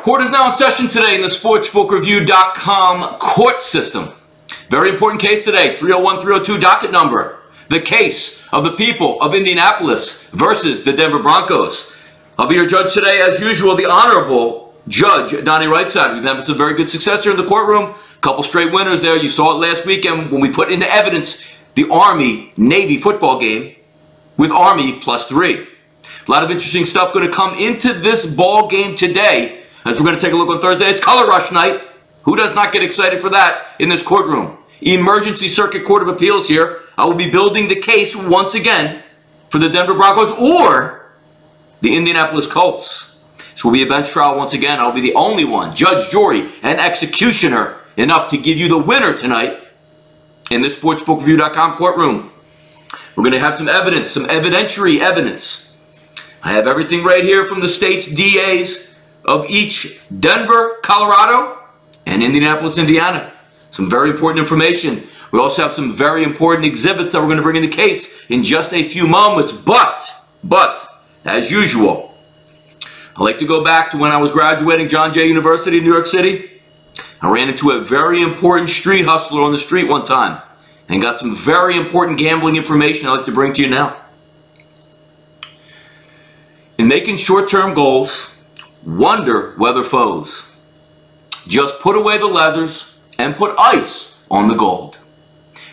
Court is now in session today in the Sportsbookreview.com court system. Very important case today, 301-302 docket number. The case of the people of Indianapolis versus the Denver Broncos. I'll be your judge today, as usual, the Honorable Judge Donnie Righside. We've been having some very good success here in the courtroom. A couple straight winners there. You saw it last weekend when we put into evidence the Army-Navy football game with Army +3. A lot of interesting stuff going to come into this ball game today. As we're going to take a look on Thursday, it's Color Rush night. Who does not get excited for that in this courtroom? Emergency Circuit Court of Appeals here. I will be building the case once again for the Denver Broncos or the Indianapolis Colts. This will be a bench trial once again. I'll be the only one, judge, jury, and executioner, enough to give you the winner tonight in this Sportsbookreview.com courtroom. We're going to have some evidence, some evidentiary evidence. I have everything right here from the state's DAs of each Denver, Colorado, and Indianapolis, Indiana. Some very important information. We also have some very important exhibits that we're going to bring in the case in just a few moments. But, as usual, I like to go back to when I was graduating John Jay University in New York City. I ran into a very important street hustler on the street one time and got some very important gambling information I'd like to bring to you now. In making short-term goals, wonder weather foes. Just put away the leathers and put ice on the gold.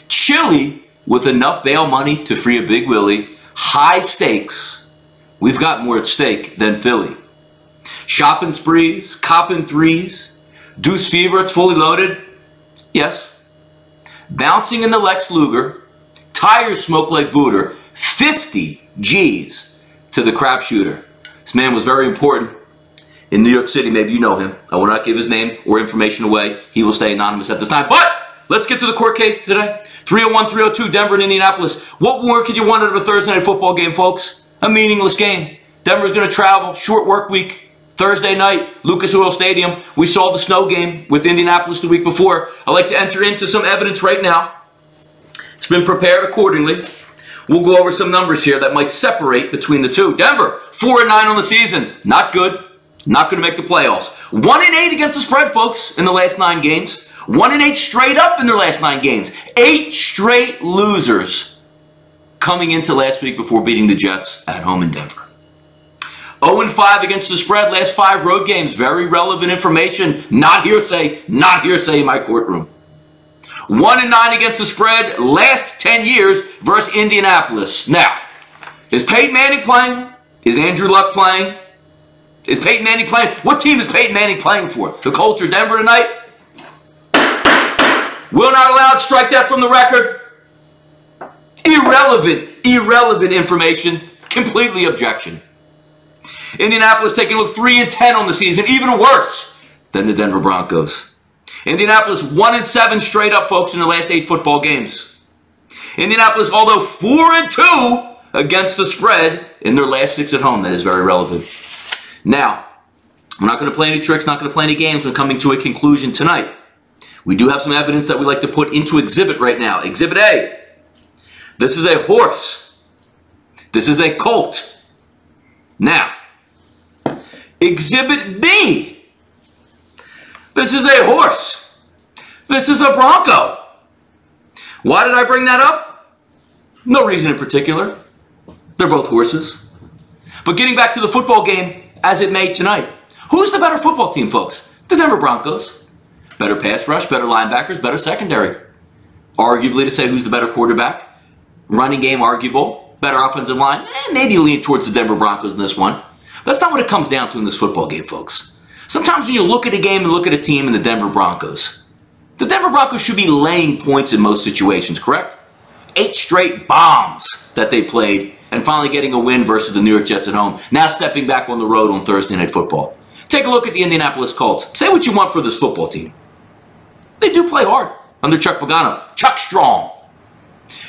Chili with enough bail money to free a Big Willie. High stakes. We've got more at stake than Philly. Shopping sprees, copping threes. Deuce fever, it's fully loaded. Yes. Bouncing in the Lex Luger. Tires smoke like Booter. 50 G's to the crap shooter. This man was very important in New York City. Maybe you know him. I will not give his name or information away. He will stay anonymous at this time. But let's get to the court case today. 301-302, Denver and Indianapolis. What more could you want out of a Thursday night football game, folks? A meaningless game. Denver's going to travel. Short work week. Thursday night, Lucas Oil Stadium. We saw the snow game with Indianapolis the week before. I'd like to enter into some evidence right now. It's been prepared accordingly. We'll go over some numbers here that might separate between the two. Denver, 4-9 on the season. Not good. Not going to make the playoffs. 1-8 against the spread, folks, in the last 9 games. 1-8 straight up in their last 9 games. 8 straight losers coming into last week before beating the Jets at home in Denver. 0-5 against the spread, last 5 road games. Very relevant information. Not hearsay in my courtroom. 1-9 against the spread, last 10 years versus Indianapolis. Now, is Peyton Manning playing? Is Andrew Luck playing? Is Peyton Manning playing? What team is Peyton Manning playing for? The Colts or Denver tonight? Will not allow it. Strike that from the record. Irrelevant information. Completely objection. Indianapolis taking a look 3-10 on the season. Even worse than the Denver Broncos. Indianapolis 1-7 straight up, folks, in the last 8 football games. Indianapolis, although 4-2 against the spread in their last 6 at home. That is very relevant. Now, I'm not going to play any tricks, not going to play any games when coming to a conclusion tonight. We do have some evidence that we like to put into exhibit right now. Exhibit A. This is a horse. This is a colt. Now, Exhibit B. This is a horse. This is a Bronco. Why did I bring that up? No reason in particular. They're both horses. But getting back to the football game, as it may tonight. Who's the better football team, folks? The Denver Broncos. Better pass rush, better linebackers, better secondary. Arguably to say who's the better quarterback. Running game, arguable. Better offensive line. Maybe lean towards the Denver Broncos in this one. That's not what it comes down to in this football game, folks. Sometimes when you look at a game and look at a team in the Denver Broncos should be laying points in most situations, correct? 8 straight bombs that they played and finally getting a win versus the New York Jets at home. Now stepping back on the road on Thursday Night Football. Take a look at the Indianapolis Colts. Say what you want for this football team. They do play hard under Chuck Pagano. Chuck Strong.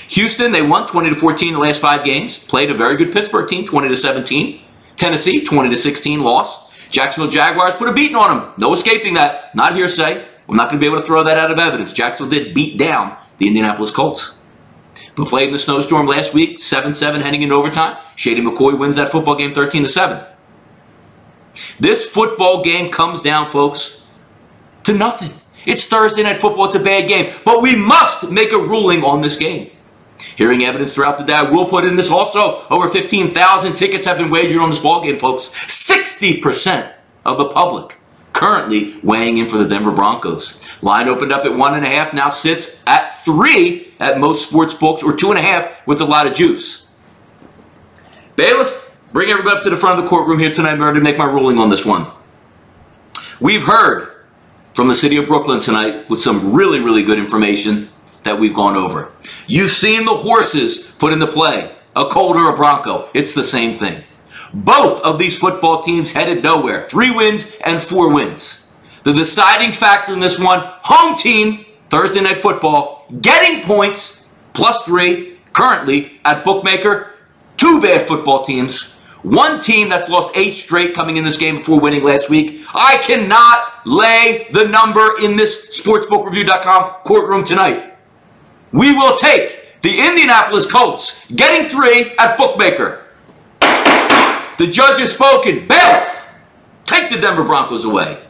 Houston, they won 20-14 the last 5 games. Played a very good Pittsburgh team, 20-17. Tennessee, 20-16 loss. Jacksonville Jaguars put a beating on them. No escaping that. Not hearsay. I'm not going to be able to throw that out of evidence. Jacksonville did beat down the Indianapolis Colts. But played in the snowstorm last week, 7-7 heading into overtime. Shady McCoy wins that football game 13-7. This football game comes down, folks, to nothing. It's Thursday Night Football. It's a bad game. But we must make a ruling on this game. Hearing evidence throughout the day, I will put in this also. Over 15,000 tickets have been wagered on this ball game, folks. 60% of the public currently weighing in for the Denver Broncos. Line opened up at 1.5, now sits at 3 at most sports books, or 2.5 with a lot of juice. Bailiff, bring everybody up to the front of the courtroom here tonight. I'm ready to make my ruling on this one. We've heard from the city of Brooklyn tonight with some really, really good information that we've gone over. You've seen the horses put into play, a Colt or a Bronco. It's the same thing. Both of these football teams headed nowhere. 3 wins and 4 wins. The deciding factor in this one, home team, Thursday Night Football, getting points, +3, currently at bookmaker. 2 bad football teams. 1 team that's lost 8 straight coming in this game before winning last week. I cannot lay the number in this sportsbookreview.com courtroom tonight. We will take the Indianapolis Colts, getting 3 at bookmaker. The judge has spoken. Bailiff, take the Denver Broncos away.